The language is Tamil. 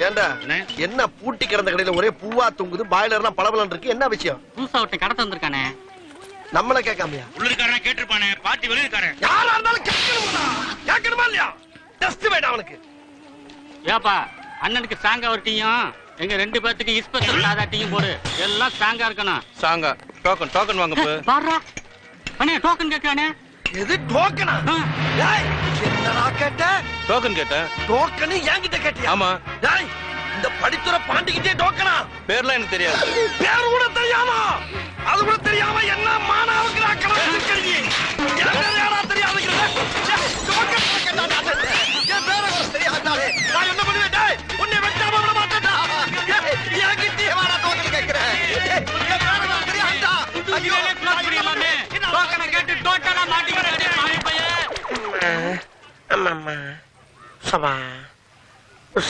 ஏண்டா என்ன பூட்டி கிடந்த கடையில ஒரே பூவா தொங்குது, பாய்லர்லாம் பளபளன்னு இருக்கு, என்ன விஷயம்? புதுசா ஒருத்தன் கடத்த வந்திருக்கானே. நம்மள கேட்காமையா? உள்ளிருக்காரன் கேட்டிருப்பானே, பாட்டி வெளியிருக்காரன். யாரா இருந்தாலும் கேட்கணுமா இல்லையா? டெஸ்ட் வேண்டாம் அவனுக்கு. ஏப்பா அண்ணனுக்கு சாங்கா ஒரு டீயும், எங்க 2 பேத்துக்கு இஸ்பெஷல் சாதா டீயும் போடு. எல்லாம் சாங்கா இருக்கணும். சாங்கா டோக்கன் வாங்க போ. பாருடா அண்ணே டோக்கன் கேட்கானே. எது டோக்கனா? டேய் என்னடா கேட்ட? டோக்கன் கேட்டேன். டோக்கன் என்கிட்ட கேட்டியா? ஆமா. டேய் இந்த படித்துற பாண்டிக்கிட்டே டோக்கனா? பேர்லாம் எனக்கு தெரியாது. பேர் கூட தெரியாம, அது கூட தெரியாம என்ன மானாவுக்கு நான் கலந்து இருக்கீங்க. எனக்கு யாரா தெரியாதுங்கற? டோக்கன் கேட்டாடா. என் பேர கூட தெரியாதாடே. நான் என்ன பண்ணுவேன்? டேய் உன்னை வெட்டாம விட மாட்டேன்டா. எனக்கு தீவாரா டோக்கன் கேக்குறேன். என் பேர கூட தெரியாதா? ஐயோ க்ளோஸ் பண்ணிடலாமே. டோக்கனை கேட்டு டோட்டலா மாட்டிக்கிட்டே பாவி பையன். அம்மா சபா